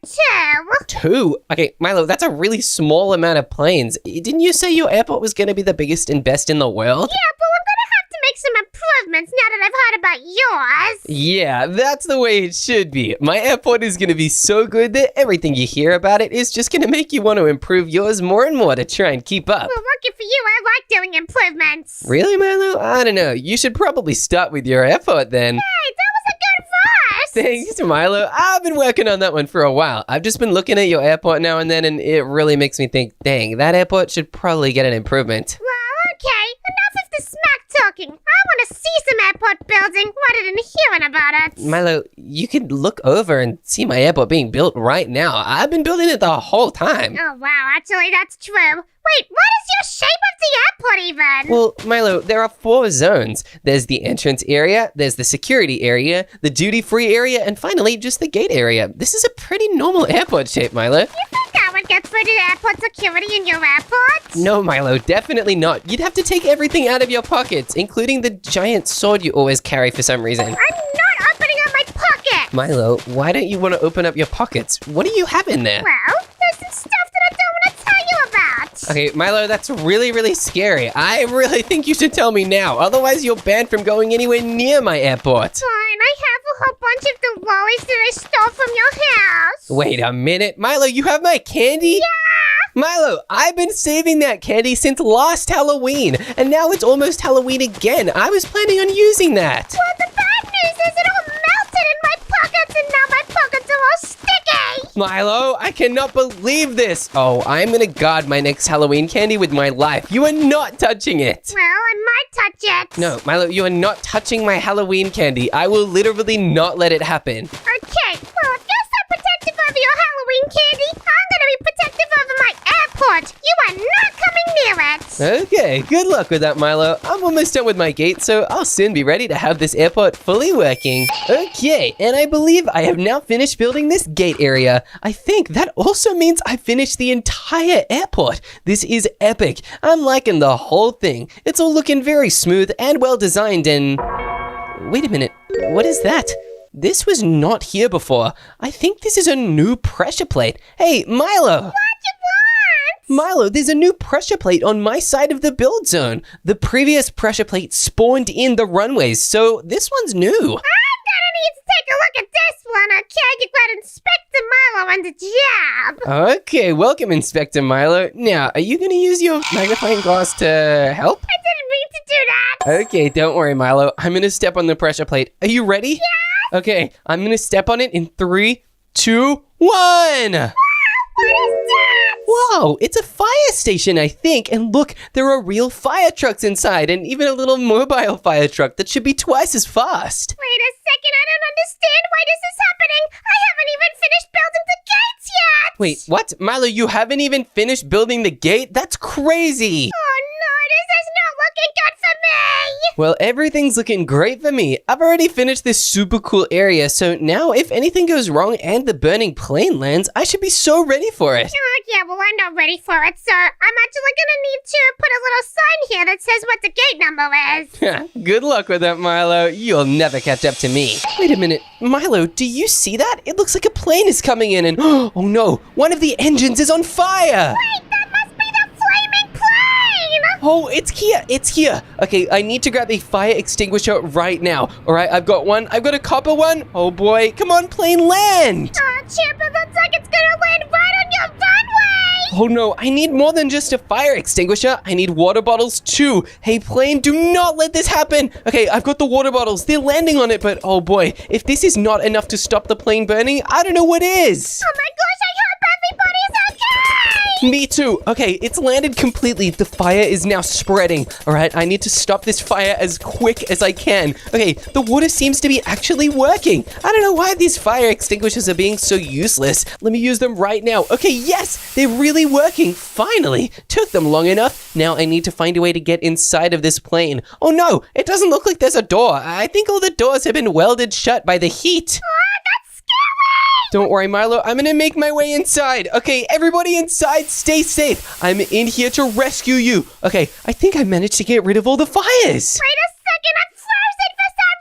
S2: 2.
S1: 2? Okay, Milo, that's a really small amount of planes. Didn't you say your airport was gonna be the biggest and best in the world?
S2: Yeah, but I'm gonna have to make some improvements now that I've heard about yours.
S1: Yeah, that's the way it should be. My airport is gonna be so good that everything you hear about it is just gonna make you want to improve yours more and more to try and keep up.
S2: Well, lucky for you, I like doing improvements.
S1: Really, Milo? I don't know. You should probably start with your airport then.
S2: Hey, that was a good verse.
S1: Thanks, Milo. I've been working on that one for a while. I've just been looking at your airport now and then, and it really makes me think, dang, that airport should probably get an improvement.
S2: Well, okay. Enough of the smack talking. I want to see some airport building rather than hearing about it.
S1: Milo, you could look over and see my airport being built right now. I've been building it the whole time.
S2: Oh, wow. Actually, that's true. Wait, what is your shape of the airport even?
S1: Well, Milo, there are 4 zones. There's the entrance area, there's the security area, the duty-free area, and finally, just the gate area. This is a pretty normal airport shape, Milo.
S2: You think that would get through to the airport security in your airport?
S1: No, Milo, definitely not. You'd have to take everything out of your pockets, including the giant sword you always carry for some reason.
S2: I'm not opening up my pocket.
S1: Milo, why don't you want to open up your pockets? What do you have in there?
S2: Well, there's some stuff that I don't want to tell you about.
S1: Okay, Milo, that's really, really scary. I really think you should tell me now. Otherwise, you're banned from going anywhere near my airport.
S2: Fine, I have a whole bunch of the lollies that I stole from your house.
S1: Wait a minute. Milo, you have my candy?
S2: Yeah!
S1: Milo, I've been saving that candy since last Halloween, and now it's almost Halloween again. I was planning on using that.
S2: Well, the bad news is it all melted in my pockets, and now my pockets are all sticky.
S1: Milo, I cannot believe this. Oh, I'm gonna guard my next Halloween candy with my life. You are not touching it.
S2: Well, I might touch it.
S1: No, Milo, you are not touching my Halloween candy. I will literally not let it happen.
S2: Okay, well, if you're so protective over your Halloween candy, I'm gonna be protective over my airport. You are not coming near it.
S1: Okay, good luck with that, Milo. I'm almost done with my gate, so I'll soon be ready to have this airport fully working. Okay, and I believe I have now finished building this gate area. I think that also means I finished the entire airport. This is epic. I'm liking the whole thing. It's all looking very smooth and well designed and... Wait a minute, what is that? This was not here before. I think this is a new pressure plate. Hey, Milo!
S2: What you want?
S1: Milo, there's a new pressure plate on my side of the build zone. The previous pressure plate spawned in the runways, so this one's new.
S2: I'm gonna need to take a look at this one, okay? You got Inspector Milo on the job.
S1: Okay, welcome, Inspector Milo. Now, are you gonna use your magnifying glass to help?
S2: I didn't mean to do that.
S1: Okay, don't worry, Milo. I'm gonna step on the pressure plate. Are you ready?
S2: Yeah.
S1: Okay, I'm gonna step on it in 3, 2, 1!
S2: What is that?
S1: Whoa, it's a fire station, I think. And look, there are real fire trucks inside and even a little mobile fire truck that should be twice as fast.
S2: Wait a second, I don't understand why this is happening. I haven't even finished building the gates yet.
S1: Wait, what? Milo, you haven't even finished building the gate? That's crazy.
S2: Oh no, this is not looking good for me.
S1: Well, everything's looking great for me. I've already finished this super cool area, so now if anything goes wrong and the burning plane lands, I should be so ready for it.
S2: Oh yeah, well I'm not ready for it, sir. I'm actually gonna need to put a little sign here that says what the gate number is.
S1: Good luck with that, Milo. You'll never catch up to me. Wait a minute. Milo, do you see that? It looks like a plane is coming in and... Oh no, one of the engines is on fire!
S2: Wait, that must be the flaming plane!
S1: Oh, it's here. It's here. Okay, I need to grab a fire extinguisher right now. All right, I've got one. I've got a copper one. Oh boy, come on, plane, land!
S2: Oh, Chip, it looks like it's gonna land right on your runway!
S1: Oh no, I need more than just a fire extinguisher. I need water bottles too. Hey, plane, do not let this happen. Okay, I've got the water bottles. They're landing on it, but oh boy, if this is not enough to stop the plane burning, I don't know what is.
S2: Oh my gosh, I hope everybody's okay!
S1: Me too. Okay, it's landed completely. The fire is now spreading. All right, I need to stop this fire as quick as I can. Okay, the water seems to be actually working. I don't know why these fire extinguishers are being so useless. Let me use them right now. Okay, yes, they're really working. Finally, took them long enough. Now I need to find a way to get inside of this plane. Oh no, it doesn't look like there's a door. I think all the doors have been welded shut by the heat. Don't worry, Milo. I'm gonna make my way inside. Okay, everybody inside, stay safe. I'm in here to rescue you. Okay, I think I managed to get rid of all the fires.
S2: Wait a second, I'm frozen for some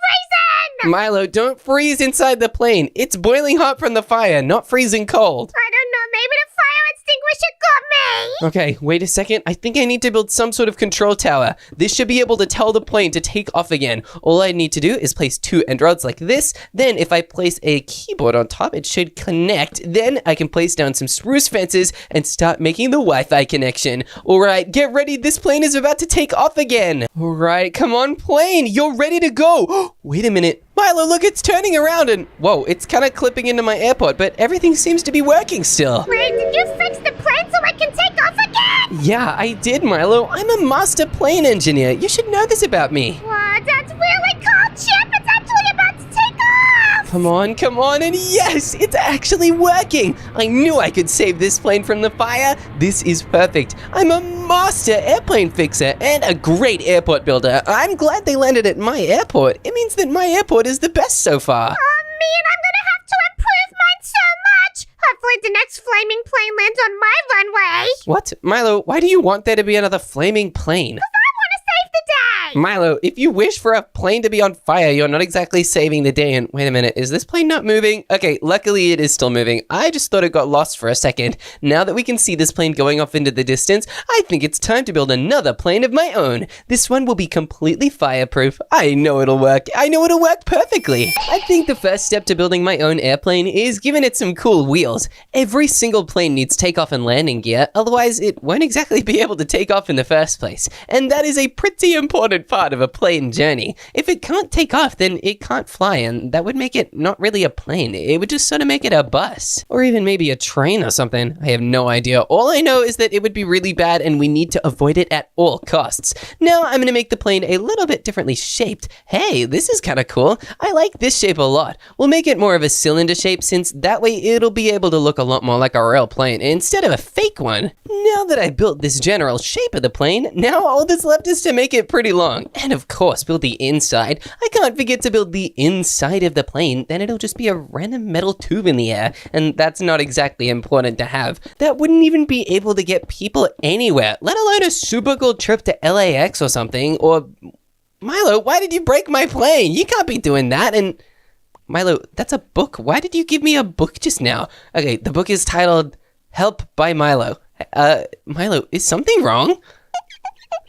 S2: reason!
S1: Milo, don't freeze inside the plane. It's boiling hot from the fire, not freezing cold.
S2: I don't know, maybe the fire extinguisher got me!
S1: Okay, wait a second. I think I need to build some sort of control tower. This should be able to tell the plane to take off again. All I need to do is place 2 end rods like this. Then if I place a keyboard on top, it should connect. Then I can place down some spruce fences and start making the Wi-Fi connection. All right, get ready. This plane is about to take off again. All right, come on, plane. You're ready to go. Wait a minute. Milo, look, it's turning around and... Whoa, it's kind of clipping into my airport, but everything seems to be working still.
S2: Wait, did you fix the plane so I can take off again?
S1: Yeah, I did, Milo. I'm a master plane engineer. You should know this about me.
S2: What? That's really cool, Chip. It's actually about to take off.
S1: Come on, and yes, it's actually working. I knew I could save this plane from the fire. This is perfect. I'm a master airplane fixer and a great airport builder. I'm glad they landed at my airport. It means that my airport is the best so far.
S2: Oh, man, I'm gonna have to improve mine so much. Hopefully the next flaming plane lands on my runway.
S1: What? Milo, why do you want there to be another flaming plane?
S2: I want to save the day.
S1: Milo, if you wish for a plane to be on fire, you're not exactly saving the day. And wait a minute, is this plane not moving? Okay, luckily it is still moving. I just thought it got lost for a second. Now that we can see this plane going off into the distance, I think it's time to build another plane of my own. This one will be completely fireproof. I know it'll work. I know it'll work perfectly. I think the first step to building my own airplane is giving it some cool wheels. Every single plane needs takeoff and landing gear, otherwise it won't exactly be able to take off in the first place. And that is a pretty important part of a plane journey. If it can't take off, then it can't fly, and that would make it not really a plane. It would just sort of make it a bus. Or even maybe a train or something. I have no idea. All I know is that it would be really bad and we need to avoid it at all costs. Now I'm going to make the plane a little bit differently shaped. Hey, this is kind of cool. I like this shape a lot. We'll make it more of a cylinder shape since that way it'll be able to look a lot more like a real plane instead of a fake one. Now that I built this general shape of the plane, now all that's left is to make it pretty long. And of course, build the inside. I can't forget to build the inside of the plane, then it'll just be a random metal tube in the air, and that's not exactly important to have. That wouldn't even be able to get people anywhere, let alone a super cool trip to LAX or something, or... Milo, why did you break my plane? You can't be doing that, and... Milo, that's a book. Why did you give me a book just now? Okay, the book is titled Help by Milo. Milo, is something wrong?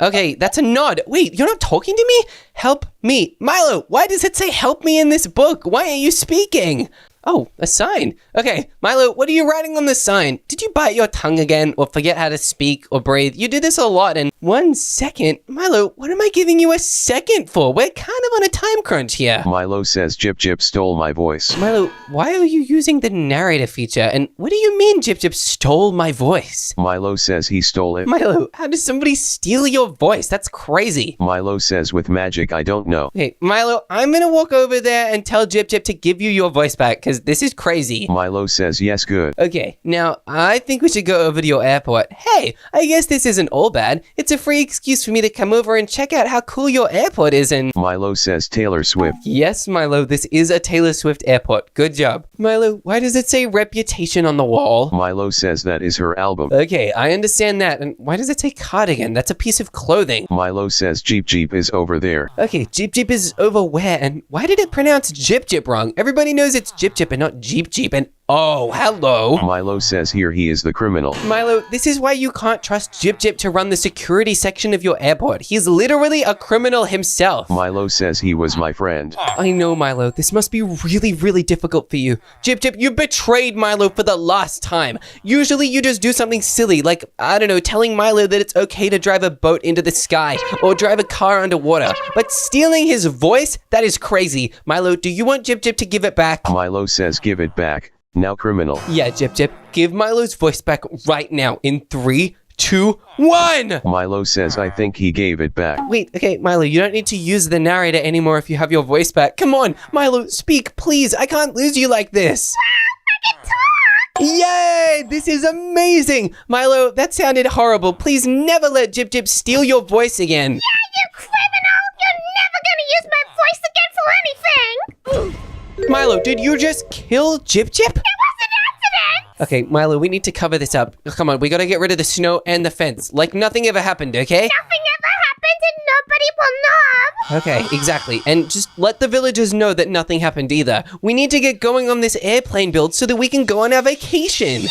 S1: Okay, that's a nod. Wait, you're not talking to me? Help me. Milo, why does it say help me in this book? Why are you speaking? Oh, a sign. Okay, Milo, what are you writing on the sign? Did you bite your tongue again or forget how to speak or breathe? You do this a lot and 1 second. Milo, what am I giving you a second for? We're kind of on a time crunch here.
S3: Milo says Jip Jip stole my voice.
S1: Milo, why are you using the narrator feature? And what do you mean Jip Jip stole my voice?
S3: Milo says he stole it.
S1: Milo, how does somebody steal your voice? That's crazy.
S3: Milo says with magic I don't know.
S1: Okay, Milo, I'm gonna walk over there and tell Jip Jip to give you your voice back because this is crazy.
S3: Milo says yes, good.
S1: Okay, now I think we should go over to your airport. Hey, I guess this isn't all bad. It's a free excuse for me to come over and check out how cool your airport is and...
S3: Milo says Taylor Swift.
S1: Yes, Milo, this is a Taylor Swift airport. Good job. Milo, why does it say Reputation on the wall?
S3: Milo says that is her album.
S1: Okay, I understand that. And why does it say cardigan? That's a piece of clothing.
S3: Milo says Jeep Jeep is over there.
S1: Okay, Jeep Jeep is over where? And why did it pronounce Jip Jip wrong? Everybody knows it's Jip Jip and not Jeep Jeep. And oh, hello.
S3: Milo says here he is the criminal.
S1: Milo, this is why you can't trust Jip Jip to run the security section of your airport. He's literally a criminal himself.
S3: Milo says he was my friend.
S1: I know, Milo. This must be really, really difficult for you. Jip Jip, you betrayed Milo for the last time. Usually you just do something silly, like, I don't know, telling Milo that it's okay to drive a boat into the sky or drive a car underwater. But stealing his voice? That is crazy. Milo, do you want Jip Jip to give it back?
S3: Milo says give it back. Now criminal.
S1: Yeah, Jip Jip, give Milo's voice back right now in 3, 2, 1!
S3: Milo says I think he gave it back.
S1: Wait, okay, Milo, you don't need to use the narrator anymore if you have your voice back. Come on, Milo, speak, please. I can't lose you like this.
S2: I can talk!
S1: Yay! This is amazing! Milo, that sounded horrible. Please never let Jip Jip steal your voice again.
S2: Yeah, you criminal! You're never gonna use my voice again for anything!
S1: Milo, did you just kill Jip Jip?
S2: It was an accident!
S1: Okay, Milo, we need to cover this up. Come on, we gotta get rid of the snow and the fence. Like nothing ever happened, okay?
S2: Nothing ever happened and nobody will know!
S1: Okay, exactly. And just let the villagers know that nothing happened either. We need to get going on this airplane build so that we can go on our vacation.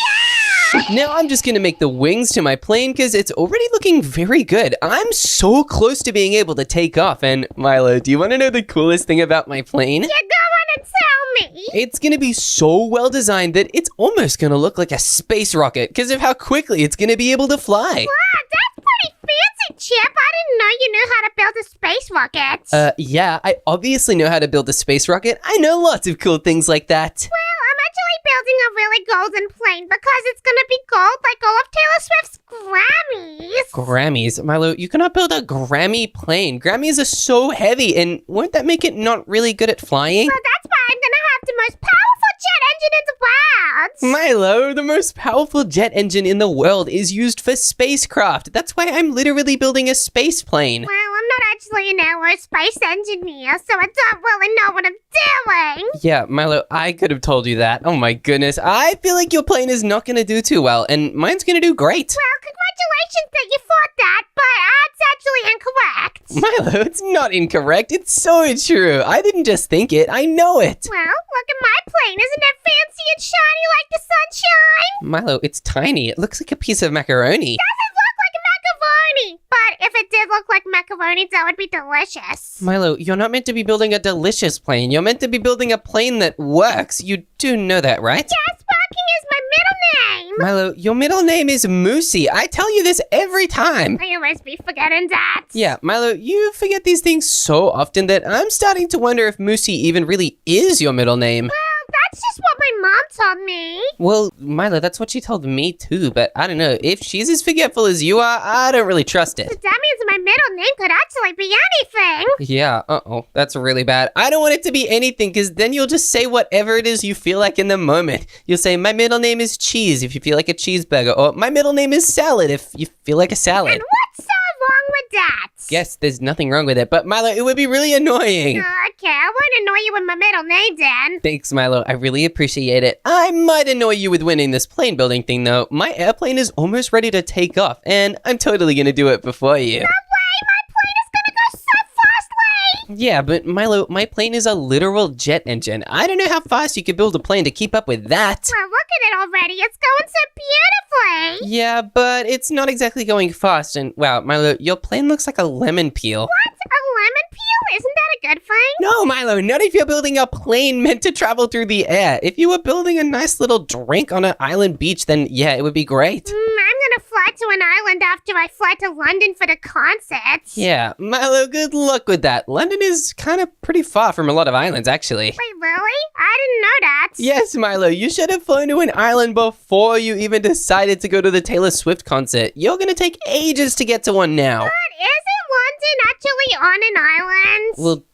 S1: Now I'm just gonna make the wings to my plane because it's already looking very good. I'm so close to being able to take off. And Milo, do you want to know the coolest thing about my plane?
S2: Yeah, go on and tell me!
S1: It's gonna be so well designed that it's almost gonna look like a space rocket because of how quickly it's gonna be able to fly.
S2: Wow, that's pretty fancy, Chip. I didn't know you knew how to build a space rocket.
S1: Yeah, I obviously know how to build a space rocket. I know lots of cool things like that.
S2: Well, I'm actually building a really golden plane because it's gonna be gold like all of Taylor Swift's Grammys.
S1: Grammys? Milo, you cannot build a Grammy plane. Grammys are so heavy, and won't that make it not really good at flying?
S2: Well, that's why I'm gonna have the most powerful jet engine in the world.
S1: Milo, the most powerful jet engine in the world is used for spacecraft. That's why I'm literally building a space plane.
S2: Well, I'm not actually an aerospace engineer, so I don't really know what I'm doing.
S1: Yeah, Milo, I could have told you that. Oh my goodness. I feel like your plane is not going to do too well, and mine's going to do great.
S2: Well, congratulations that you thought that, but that's actually incorrect.
S1: Milo, it's not incorrect. It's so true. I didn't just think it. I know it.
S2: Well, look at my plane. Isn't it fancy and shiny like the sunshine?
S1: Milo, it's tiny. It looks like a piece of macaroni.
S2: Doesn't look like macaroni. But if it did look like macaroni, that would be delicious.
S1: Milo, you're not meant to be building a delicious plane. You're meant to be building a plane that works. You do know that, right?
S2: Yes, Barking is my middle name.
S1: Milo, your middle name is Moosey. I tell you this every time.
S2: I always be forgetting that.
S1: Yeah, Milo, you forget these things so often that I'm starting to wonder if Moosey even really is your middle name.
S2: Well, that's just what my mom told me.
S1: Well, Milo, that's what she told me too, but I don't know. If she's as forgetful as you are, I don't really trust it.
S2: That means my middle name could actually be anything.
S1: Yeah, uh-oh, that's really bad. I don't want it to be anything, because then you'll just say whatever it is you feel like in the moment. You'll say, my middle name is cheese if you feel like a cheeseburger, or my middle name is salad if you feel like a salad.
S2: And what's so wrong with that?
S1: Yes, there's nothing wrong with it, but Milo, it would be really annoying.
S2: Okay, I won't annoy you with my middle name then.
S1: Thanks, Milo. I really appreciate it. I might annoy you with winning this plane building thing, though. My airplane is almost ready to take off, and I'm totally gonna do it before you.
S2: No way, my plane is gonna go so fastly.
S1: Yeah, but Milo, my plane is a literal jet engine. I don't know how fast you could build a plane to keep up with that.
S2: Well, look at it already. It's going so beautifully.
S1: Yeah, but it's not exactly going fast, and wow, Milo, your plane looks like a lemon peel.
S2: What? A lemon peel? Isn't that a good thing?
S1: No, Milo, not if you're building a plane meant to travel through the air. If you were building a nice little drink on an island beach, then yeah, it would be great.
S2: I'm gonna fly to an island after I fly to London for the concert.
S1: Yeah, Milo, good luck with that. London is kind of pretty far from a lot of islands, actually.
S2: Wait, really? I didn't know that.
S1: Yes, Milo, you should have flown to an island before you even decided to go to the Taylor Swift concert. You're gonna take ages to get to one now.
S2: But isn't London actually on an island?
S1: Well,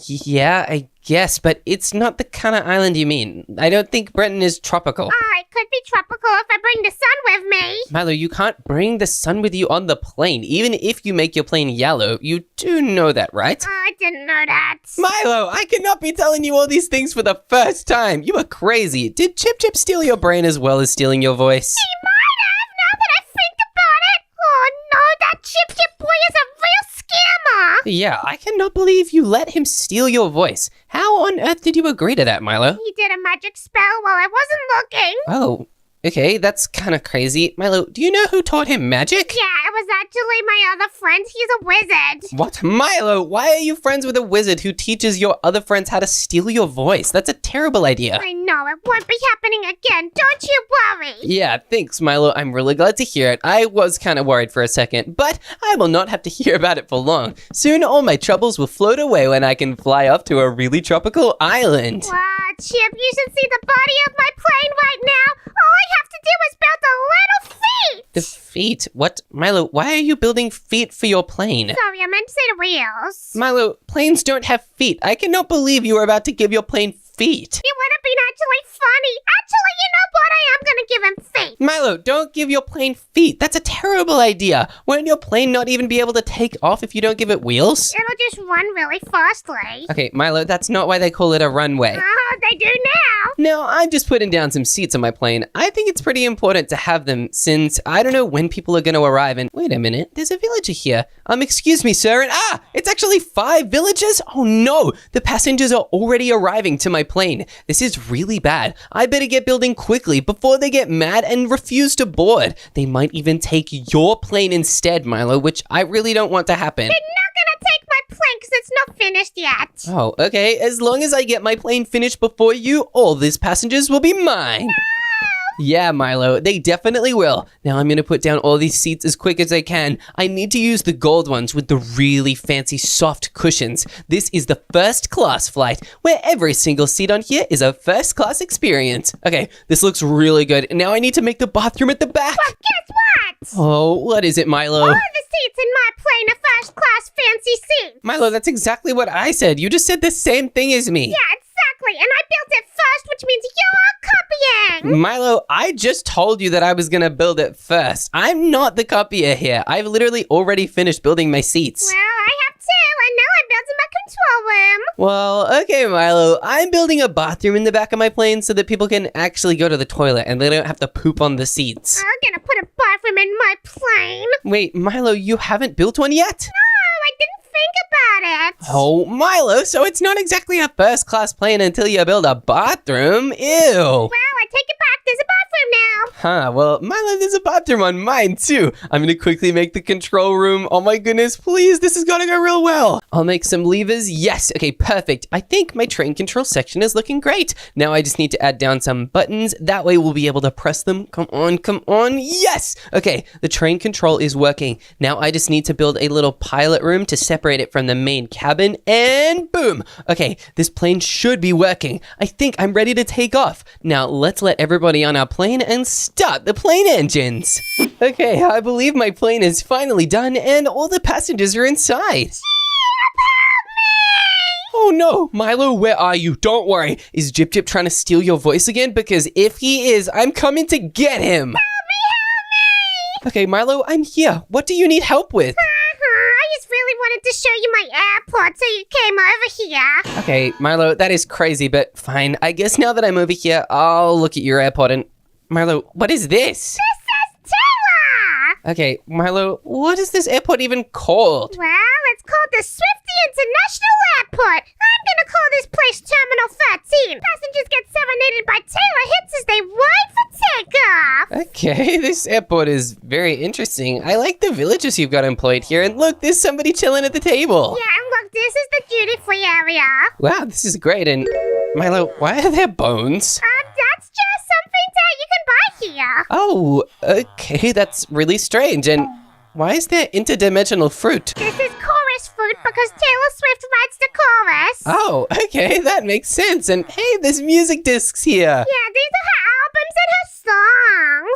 S1: yeah, I guess, but it's not the kind of island you mean. I don't think Britain is tropical.
S2: It could be tropical if I bring the sun with me.
S1: Milo, you can't bring the sun with you on the plane, even if you make your plane yellow. You do know that, right?
S2: I didn't know that.
S1: Milo, I cannot be telling you all these things for the first time. You are crazy. Did Chip Chip steal your brain as well as stealing your voice?
S2: He might have, now that I think about it. Oh no, that Chip Chip boy is a real scammer.
S1: Yeah, I cannot believe you let him steal your voice. How on earth did you agree to that, Milo?
S2: He did a magic spell while I wasn't looking.
S1: Oh, okay, that's kind of crazy. Milo, do you know who taught him magic?
S2: Yeah, it was actually my other friend. He's a wizard.
S1: What? Milo, why are you friends with a wizard who teaches your other friends how to steal your voice? That's a terrible idea.
S2: I know, it won't be happening again. Don't you worry.
S1: Yeah, thanks, Milo. I'm really glad to hear it. I was kind of worried for a second, but I will not have to hear about it for long. Soon, all my troubles will float away when I can fly off to a really tropical island.
S2: Wow, Chip, you should see the body of my plane right now. All I have to do is build a little feet.
S1: The feet? What? Milo, why are you building feet for your plane?
S2: Sorry, I meant to say the wheels.
S1: Milo, planes don't have feet. I cannot believe you are about to give your plane feet.
S2: It would have been actually funny. Actually, you know what? I am gonna give him feet.
S1: Milo, don't give your plane feet. That's a terrible idea. Won't your plane not even be able to take off if you don't give it wheels?
S2: It'll just run really fastly.
S1: Okay, Milo, that's not why they call it a runway.
S2: They do now.
S1: Now, I'm just putting down some seats on my plane. I think it's pretty important to have them since I don't know when people are going to arrive and... Wait a minute, there's a villager here. Excuse me, sir, and it's actually 5 villagers? Oh no, the passengers are already arriving to my plane. This is really bad. I better get building quickly before they get mad and refuse to board. They might even take your plane instead, Milo, which I really don't want to happen.
S2: They're not gonna take my plane because it's not finished yet.
S1: Oh, okay. As long as I get my plane finished before you, all these passengers will be mine. Yeah, Milo, they definitely will. Now I'm gonna put down all these seats as quick as I can. I need to use the gold ones with the really fancy soft cushions. This is the first class flight, where every single seat on here is a first class experience. Okay, this looks really good. Now I need to make the bathroom at the back.
S2: Well, guess what?
S1: Oh, what is it, Milo?
S2: All of the seats in my plane are first class fancy seats.
S1: Milo, that's exactly what I said. You just said the same thing as me.
S2: Yeah, exactly. And I built it first, which means you're copying.
S1: Milo, I just told you that I was gonna build it first. I'm not the copier here. I've literally already finished building my seats.
S2: Well, I have too, and now I'm building my control room.
S1: Well, okay, Milo. I'm building a bathroom in the back of my plane so that people can actually go to the toilet and they don't have to poop on the seats.
S2: I'm gonna put a bathroom in my plane.
S1: Wait, Milo, you haven't built one yet?
S2: No, I didn't it.
S1: Oh, Milo, so it's not exactly a first-class plane until you build a bathroom? Ew.
S2: Well, I take it back. There's a bathroom now.
S1: Huh, well, Milo, there's a bathroom on mine, too. I'm gonna quickly make the control room. Oh my goodness, please, this is gonna go real well. I'll make some levers. Yes, okay, perfect. I think my train control section is looking great. Now I just need to add down some buttons. That way we'll be able to press them. Come on, come on. Yes! Okay, the train control is working. Now I just need to build a little pilot room to separate it from the main cabin, and boom! Okay, this plane should be working. I think I'm ready to take off. Now let's let everybody on our plane and start the plane engines. Okay, I believe my plane is finally done and all the passengers are inside. Oh no, Milo, where are you? Don't worry. Is Jip Jip trying to steal your voice again? Because if he is, I'm coming to get him.
S2: Help me!
S1: Okay, Milo, I'm here. What do you need help with?
S2: I just really wanted to show you my airport, so you came over here.
S1: Okay, Milo, that is crazy, but fine. I guess now that I'm over here, I'll look at your airport and... Milo, what is this?
S2: This says Taylor!
S1: Okay, Milo, what is this airport even called?
S2: Well, it's called the Swifty International Airport. I'm gonna call this place Terminal 13. Passengers get serenaded by Taylor hits as they ride for takeoff.
S1: Okay, this airport is very interesting. I like the villagers you've got employed here, and look, there's somebody chilling at the table.
S2: Yeah, and look, this is the duty-free area.
S1: Wow, this is great, and Milo, why are there bones?
S2: That's just something that you can buy here.
S1: Oh, okay, that's really strange, and why is there interdimensional fruit?
S2: This is chorus fruit because Taylor Swift writes the chorus.
S1: Oh, okay, that makes sense, and hey, there's music discs here.
S2: Yeah, these are her albums and her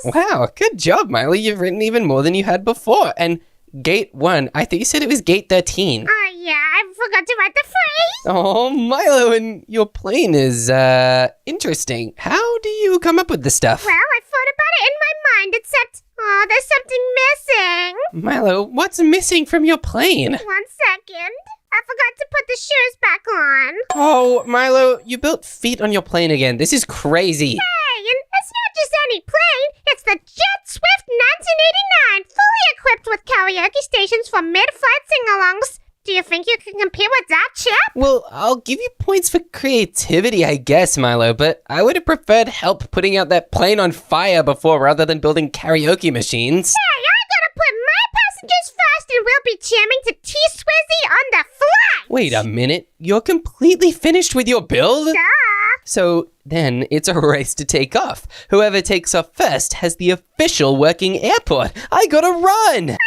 S2: songs.
S1: Wow, good job, Milo. You've written even more than you had before. And Gate 1, I thought you said it was Gate 13.
S2: Oh, yeah, I forgot to write the phrase.
S1: Oh, Milo, and your plane is, interesting. How do you come up with this stuff?
S2: Well, I thought about it in my mind, except, there's something missing.
S1: Milo, what's missing from your plane?
S2: 1 second. I forgot to put the shoes back on.
S1: Oh, Milo, you built feet on your plane again. This is crazy.
S2: Hey, and it's not just any plane. It's the Jet Swift 1989, fully equipped with karaoke stations for mid-flight sing-alongs. Do you think you can compete with that, Chip?
S1: Well, I'll give you points for creativity, I guess, Milo, but I would have preferred help putting out that plane on fire before rather than building karaoke machines.
S2: Hey, I gotta put my passengers first and we'll be jamming to T-Swizzy on the flight.
S1: Wait a minute, you're completely finished with your build?
S2: Duh.
S1: So then it's a race to take off. Whoever takes off first has the official working airport. I gotta run!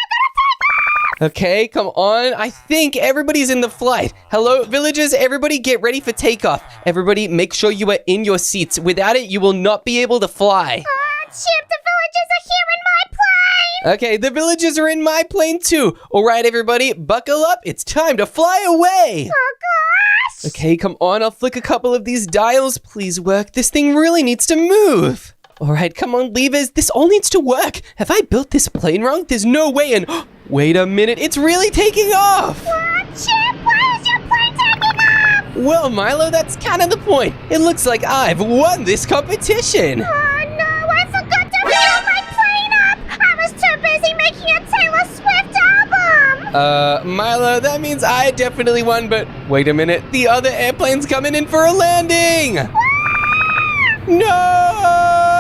S1: Okay, come on. I think everybody's in the flight. Hello, villagers, everybody get ready for takeoff. Everybody make sure you are in your seats. Without it, you will not be able to fly.
S2: Chip, the villagers are here in my plane.
S1: Okay, the villagers are in my plane too. All right, everybody, buckle up. It's time to fly away.
S2: Oh, gosh.
S1: Okay, come on. I'll flick a couple of these dials. Please work. This thing really needs to move. All right, come on, levers. This all needs to work. Have I built this plane wrong? There's no way in. Wait a minute. It's really taking off.
S2: What, Chip? Why is your plane taking off?
S1: Well, Milo, that's kind of the point. It looks like I've won this competition.
S2: Oh, no. I forgot to fill my plane up. I was too busy making a Taylor Swift album.
S1: Milo, that means I definitely won, but wait a minute. The other airplane's coming in for a landing. No!